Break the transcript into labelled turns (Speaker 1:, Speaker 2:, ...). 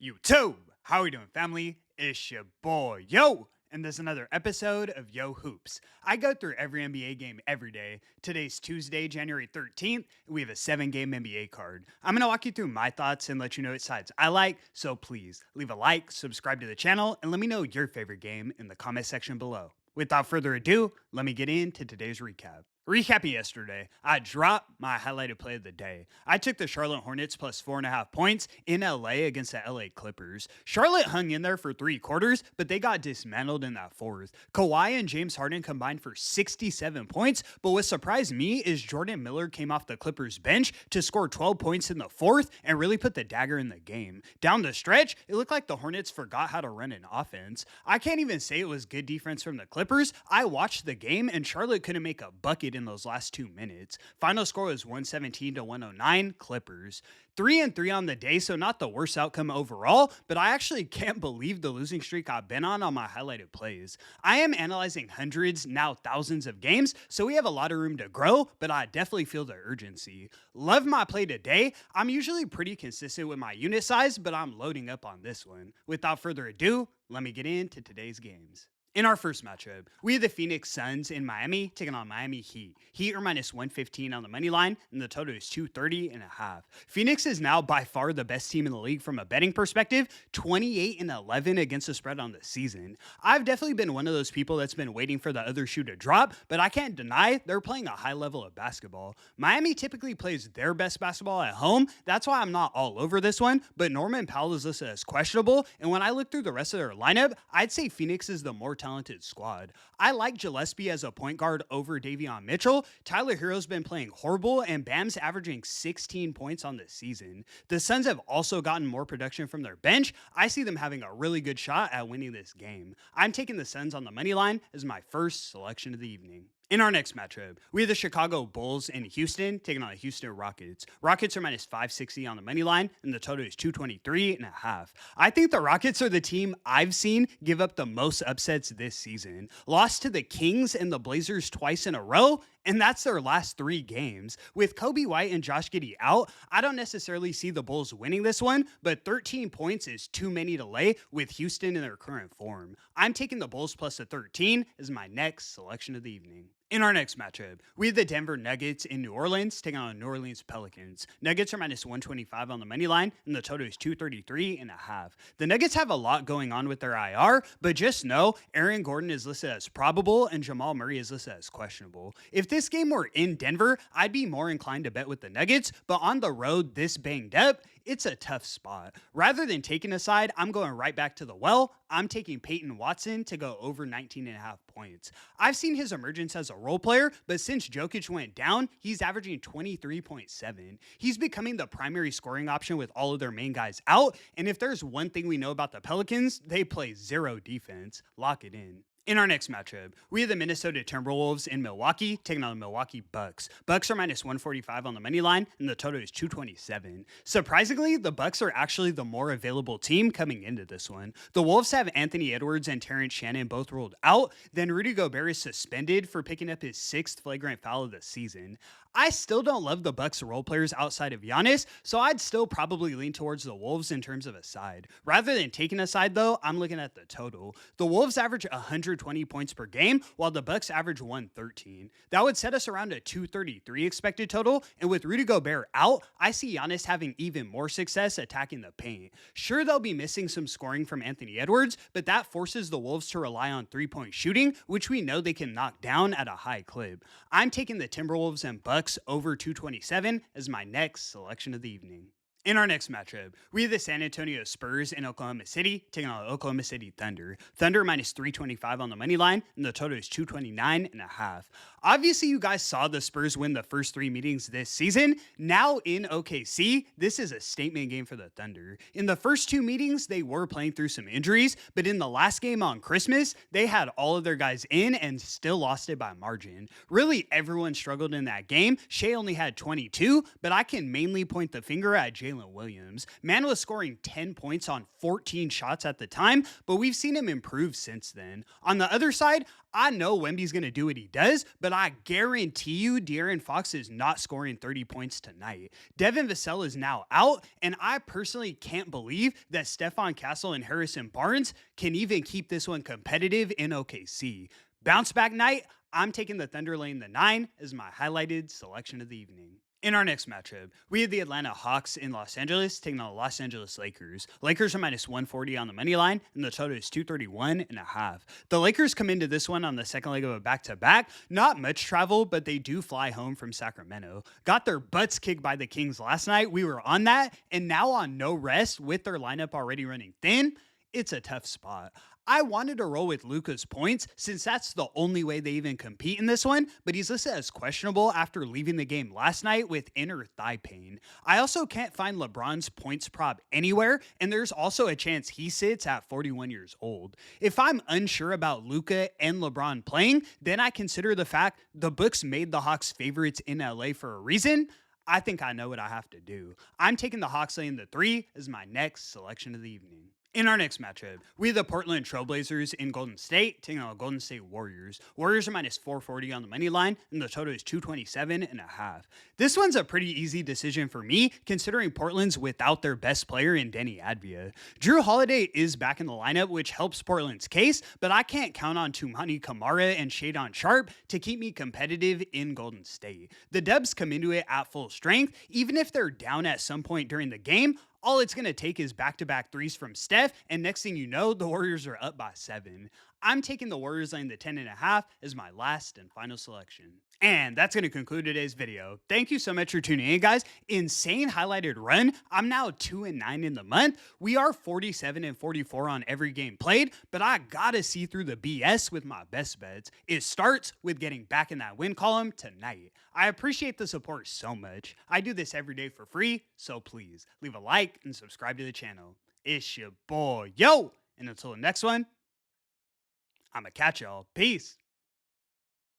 Speaker 1: YouTube, how are we doing, family? It's your boy, Yo, and there's another episode of Yo Hoops. I go through every NBA game every day. Today's Tuesday, January 13th, and we have a 7-game NBA card. I'm going to walk you through my thoughts and let you know what sides I like, so please leave a like, subscribe to the channel, and let me know your favorite game in the comment section below. Without further ado, let me get into today's recap. Recapping yesterday, I dropped my highlighted play of the day. I took the Charlotte Hornets plus 4.5 points in LA against the LA Clippers. Charlotte hung in there for 3 quarters, but they got dismantled in that fourth. Kawhi and James Harden combined for 67 points, but what surprised me is Jordan Miller came off the Clippers bench to score 12 points in the fourth and really put the dagger in the game. Down the stretch, it looked like the Hornets forgot how to run an offense. I can't even say it was good defense from the Clippers. I watched the game and Charlotte couldn't make a bucket in those last 2 minutes. Final score was 117 to 109 Clippers. 3-3 on the day, so not the worst outcome overall, but I actually can't believe the losing streak I've been on my highlighted plays. I am analyzing hundreds, now thousands of games, so we have a lot of room to grow, but I definitely feel the urgency. Love my play today. I'm usually pretty consistent with my unit size, but I'm loading up on this one. Without further ado, let me get into today's games. In our first matchup, we have the Phoenix Suns in Miami taking on Miami Heat. Heat are minus 115 on the money line, and the total is 230.5. Phoenix is now by far the best team in the league from a betting perspective, 28-11 against the spread on the season. I've definitely been one of those people that's been waiting for the other shoe to drop, but I can't deny they're playing a high level of basketball. Miami typically plays their best basketball at home. That's why I'm not all over this one, but Norman Powell is listed as questionable, and when I look through the rest of their lineup, I'd say Phoenix is the more talented squad. I like Gillespie as a point guard over Davion Mitchell. Tyler Hero's been playing horrible, and Bam's averaging 16 points on the season. The Suns have also gotten more production from their bench. I see them having a really good shot at winning this game. I'm taking the Suns on the money line as my first selection of the evening. In our next matchup, we have the Chicago Bulls in Houston taking on the Houston Rockets. Rockets are minus 560 on the money line, and the total is 223.5. I think the Rockets are the team I've seen give up the most upsets this season. Lost to the Kings and the Blazers twice in a row, and that's their last 3 games. With Kobe White and Josh Giddey out, I don't necessarily see the Bulls winning this one, but 13 points is too many to lay with Houston in their current form. I'm taking the Bulls plus a 13 as my next selection of the evening. In our next matchup, we have the Denver Nuggets in New Orleans taking on the New Orleans Pelicans. Nuggets are minus 125 on the money line, and the total is 233.5. The Nuggets have a lot going on with their IR, but just know Aaron Gordon is listed as probable and Jamal Murray is listed as questionable. If this game were in Denver, I'd be more inclined to bet with the Nuggets, but on the road this banged up, it's a tough spot. Rather than taking a side, I'm going right back to the well. I'm taking Peyton Watson to go over 19.5 points. I've seen his emergence as a role player, but since Jokic went down, he's averaging 23.7. He's becoming the primary scoring option with all of their main guys out, and if there's one thing we know about the Pelicans, they play zero defense. Lock it in. In our next matchup, we have the Minnesota Timberwolves in Milwaukee taking on the Milwaukee Bucks. Bucks are minus 145 on the money line, and the total is 227. Surprisingly, the Bucks are actually the more available team coming into this one. The Wolves have Anthony Edwards and Terrence Shannon both ruled out. Then Rudy Gobert is suspended for picking up his 6th flagrant foul of the season. I still don't love the Bucks role players outside of Giannis, so I'd still probably lean towards the Wolves in terms of a side. Rather than taking a side, though, I'm looking at the total. The Wolves average 120 points per game, while the Bucks average 113. That would set us around a 233 expected total, and with Rudy Gobert out, I see Giannis having even more success attacking the paint. Sure, they'll be missing some scoring from Anthony Edwards, but that forces the Wolves to rely on three-point shooting, which we know they can knock down at a high clip. I'm taking the Timberwolves and Bucks over 227 as my next selection of the evening. In our next matchup, we have the San Antonio Spurs in Oklahoma City taking on the Oklahoma City Thunder. Thunder minus 325 on the money line, and the total is 229.5. Obviously, you guys saw the Spurs win the first 3 meetings this season. Now in OKC, this is a statement game for the Thunder. In the first 2 meetings, they were playing through some injuries, but in the last game on Christmas, they had all of their guys in and still lost it by margin. Really, everyone struggled in that game. Shea only had 22, but I can mainly point the finger at Jalen Jalen Williams. Man was scoring 10 points on 14 shots at the time, but we've seen him improve since then. On the other side, I know Wemby's going to do what he does, but I guarantee you De'Aaron Fox is not scoring 30 points tonight. Devin Vassell is now out, and I personally can't believe that Stephon Castle and Harrison Barnes can even keep this one competitive in OKC. Bounce back night, I'm taking the Thunder laying the 9 as my highlighted selection of the evening. In our next matchup, we have the Atlanta Hawks in Los Angeles taking on the Los Angeles Lakers. Lakers are minus 140 on the money line, and the total is 231.5. The Lakers come into this one on the second leg of a back-to-back. Not much travel, but they do fly home from Sacramento. Got their butts kicked by the Kings last night. We were on that, and now on no rest with their lineup already running thin. It's a tough spot. I wanted to roll with Luka's points since that's the only way they even compete in this one, but he's listed as questionable after leaving the game last night with inner thigh pain. I also can't find LeBron's points prop anywhere, and there's also a chance he sits at 41 years old. If I'm unsure about Luka and LeBron playing, then I consider the fact the books made the Hawks favorites in LA for a reason. I think I know what I have to do. I'm taking the Hawks laying the 3 as my next selection of the evening. In our next matchup, we have the Portland Trailblazers in Golden State taking on the Golden State Warriors. Warriors are minus 440 on the money line, and the total is 227.5. This one's a pretty easy decision for me, considering Portland's without their best player in Denny Advia. Drew Holiday is back in the lineup, which helps Portland's case, but I can't count on Tumani Kamara and Shadon Sharp to keep me competitive in Golden State. The Dubs come into it at full strength, even if they're down at some point during the game. All it's going to take is back-to-back threes from Steph, and next thing you know, the Warriors are up by 7. I'm taking the Warriors laying the 10.5 as my last and final selection. And that's going to conclude today's video. Thank you so much for tuning in, guys. Insane highlighted run. I'm now 2-9 in the month. We are 47-44 on every game played, but I gotta see through the BS with my best bets. It starts with getting back in that win column tonight. I appreciate the support so much. I do this every day for free, so please leave a like and subscribe to the channel. It's your boy, Yo! And until the next one, I'ma catch y'all. Peace.